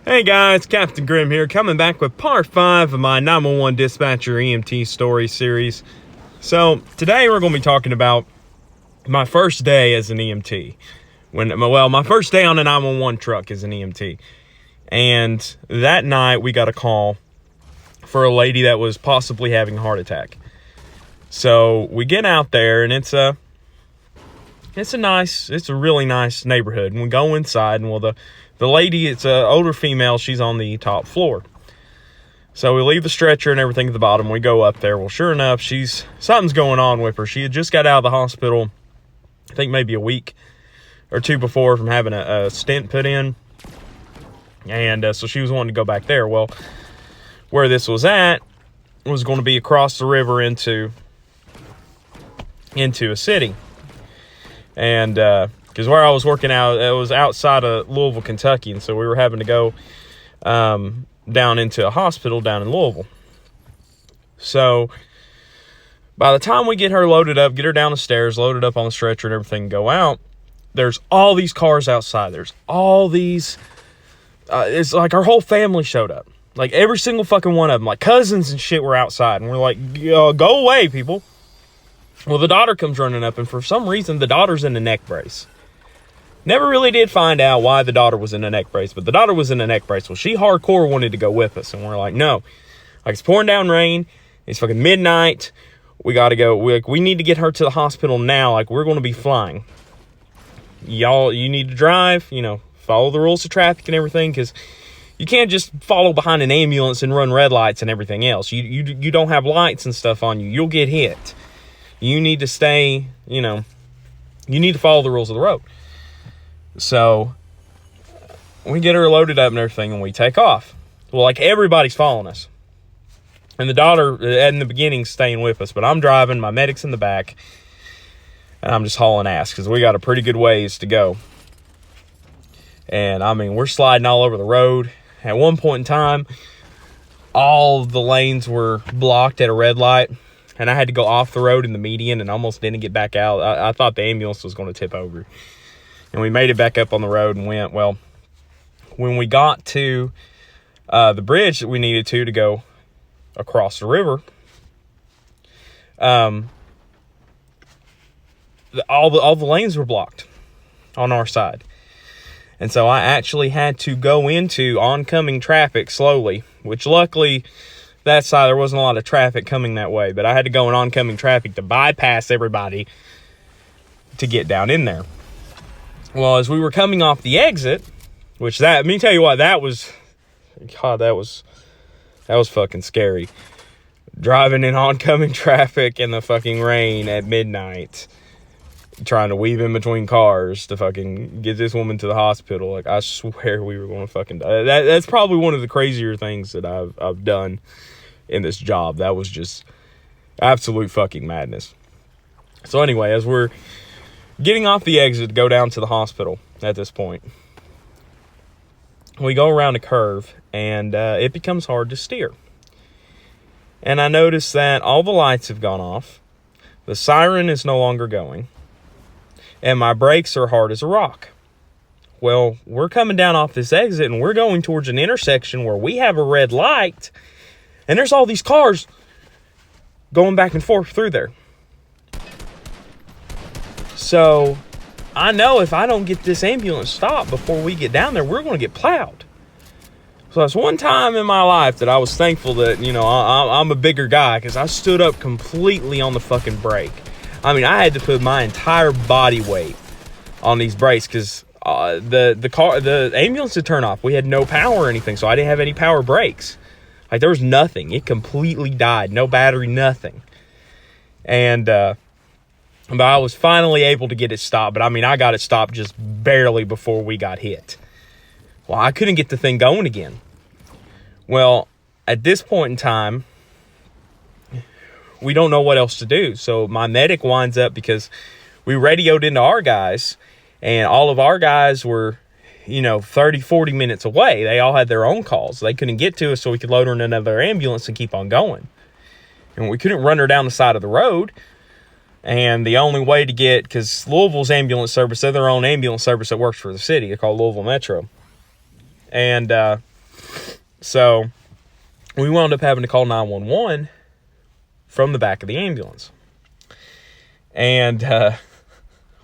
Hey guys, Captain Grimm here, coming back with part 5 of my 911 Dispatcher EMT story series. So, today we're going to be talking about my first day as an EMT. My first day on a 911 truck as an EMT. And that night we got a call for a lady that was possibly having a heart attack. So, we get out there and it's a really nice neighborhood. And we go inside and the lady, it's an older female, she's on the top floor. So we leave the stretcher and everything at the bottom. We go up there. Well, sure enough, something's going on with her. She had just got out of the hospital, I think maybe a week or two before, from having a stent put in. And so she was wanting to go back there. Well, where this was at was going to be across the river into a city. And because where I was working out, it was outside of Louisville, Kentucky, and so we were having to go down into a hospital down in Louisville. So by the time we get her loaded up, get her down the stairs, loaded up on the stretcher and everything, go out, there's all these cars outside. There's all these, it's like our whole family showed up. Like every single fucking one of them, like cousins and shit were outside, and we're like, go away, people. Well, the daughter comes running up, and for some reason, the daughter's in a neck brace. Never really did find out why the daughter was in a neck brace, but the daughter was in a neck brace. Well, she hardcore wanted to go with us, and we're like, no. Like, it's pouring down rain. It's fucking midnight. We got to go. We need to get her to the hospital now. Like, we're going to be flying. Y'all, you need to drive, follow the rules of traffic and everything, because you can't just follow behind an ambulance and run red lights and everything else. You don't have lights and stuff on you. You'll get hit. You need to stay, you need to follow the rules of the road. So we get her loaded up and everything, and we take off. Well, like, everybody's following us. And the daughter, in the beginning, staying with us. But I'm driving, my medic's in the back, and I'm just hauling ass because we got a pretty good ways to go. And, we're sliding all over the road. At one point in time, all the lanes were blocked at a red light. And I had to go off the road in the median and almost didn't get back out. I thought the ambulance was going to tip over. And we made it back up on the road and went. Well, when we got to the bridge that we needed to go across the river, all the lanes were blocked on our side. And so I actually had to go into oncoming traffic slowly, which luckily, that side, there wasn't a lot of traffic coming that way, but I had to go in oncoming traffic to bypass everybody to get down in there. Well, as we were coming off the exit, let me tell you what, that was fucking scary. Driving in oncoming traffic in the fucking rain at midnight, trying to weave in between cars to fucking get this woman to the hospital. Like, I swear we were going to fucking die. That's probably one of the crazier things that I've done in this job. That was just absolute fucking madness. So anyway, as we're getting off the exit to go down to the hospital at this point, we go around a curve, and it becomes hard to steer. And I notice that all the lights have gone off. The siren is no longer going. And my brakes are hard as a rock. Well, we're coming down off this exit, and we're going towards an intersection where we have a red light, and there's all these cars going back and forth through there. So I know if I don't get this ambulance stopped before we get down there, we're going to get plowed. So that's one time in my life that I was thankful that, I'm a bigger guy, because I stood up completely on the fucking brake. I had to put my entire body weight on these brakes, because the ambulance had turned off. We had no power or anything, so I didn't have any power brakes. Like, there was nothing. It completely died. No battery, nothing. And but I was finally able to get it stopped. But I got it stopped just barely before we got hit. Well, I couldn't get the thing going again. Well, at this point in time, we don't know what else to do. So my medic winds up, because we radioed into our guys, and all of our guys were, 30, 40 minutes away. They all had their own calls. They couldn't get to us, so we could load her in another ambulance and keep on going. And we couldn't run her down the side of the road. And the only way to get, because Louisville's ambulance service, they're their own ambulance service that works for the city. They're called Louisville Metro. And So we wound up having to call 911 from the back of the ambulance. And,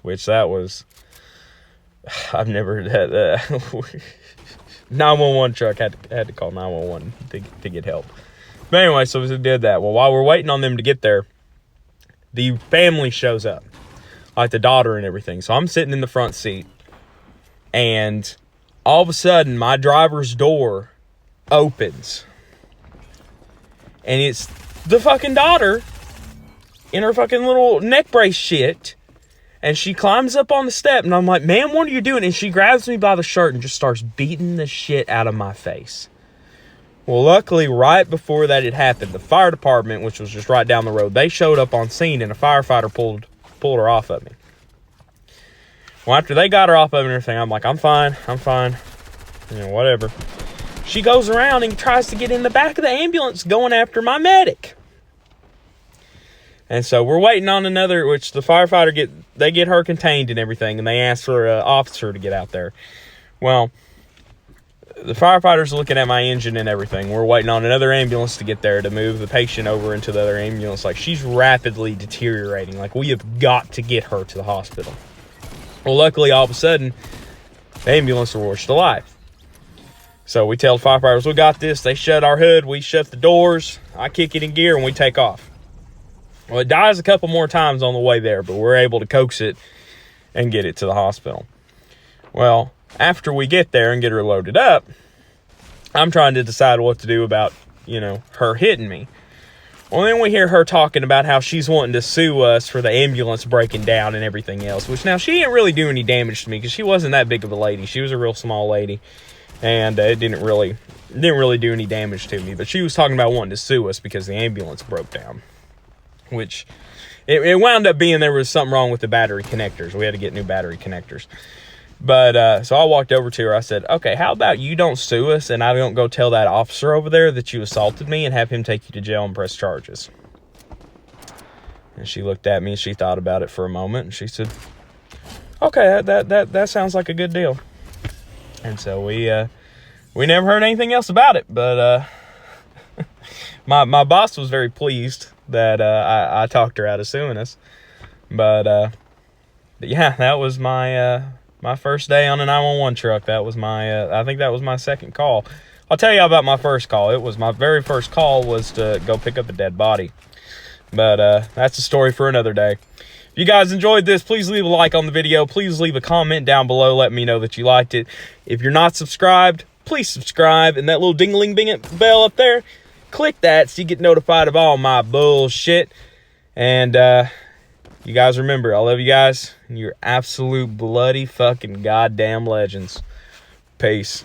which that was, I've never had, 911 truck had to call 911 to get help. But anyway, so we did that. Well, while we're waiting on them to get there, the family shows up, like the daughter and everything. So I'm sitting in the front seat, and all of a sudden, my driver's door opens, and it's the fucking daughter in her fucking little neck brace shit, and she climbs up on the step, and I'm like, "Ma'am, what are you doing?" And she grabs me by the shirt and just starts beating the shit out of my face. Well, luckily, right before that had happened, the fire department, which was just right down the road, they showed up on scene, and a firefighter pulled her off of me. Well, after they got her off of me and everything, I'm like, I'm fine. You know, whatever. She goes around and tries to get in the back of the ambulance going after my medic. And so we're waiting on another, which the firefighter get her contained and everything, and they ask for an officer to get out there. Well, the firefighters are looking at my engine and everything. We're waiting on another ambulance to get there to move the patient over into the other ambulance. Like, she's rapidly deteriorating. Like, we have got to get her to the hospital. Well, luckily, all of a sudden, the ambulance was still alive. So we tell the firefighters, we got this. They shut our hood. We shut the doors. I kick it in gear, and we take off. Well, it dies a couple more times on the way there, but we're able to coax it and get it to the hospital. Well, after we get there and get her loaded up, I'm trying to decide what to do about, you know, her hitting me. Well, then we hear her talking about how she's wanting to sue us for the ambulance breaking down and everything else, which now she didn't really do any damage to me because she wasn't that big of a lady. She was a real small lady, and it didn't really do any damage to me. But she was talking about wanting to sue us because the ambulance broke down, which it wound up being there was something wrong with the battery connectors. We had to get new battery connectors. But, so I walked over to her. I said, okay, how about you don't sue us and I don't go tell that officer over there that you assaulted me and have him take you to jail and press charges. And she looked at me and she thought about it for a moment and she said, okay, that sounds like a good deal. And so we never heard anything else about it, but, my boss was very pleased that, I talked her out of suing us. But yeah, that was my first day on a 911 truck. That was I think that was my second call. I'll tell you about my first call. It was my very first call was to go pick up a dead body. But that's a story for another day. If you guys enjoyed this, please leave a like on the video. Please leave a comment down below. Let me know that you liked it. If you're not subscribed, please subscribe. And that little ding-a-ling bell up there, click that so you get notified of all my bullshit. And you guys remember, I love you guys. You're absolute bloody fucking goddamn legends. Peace.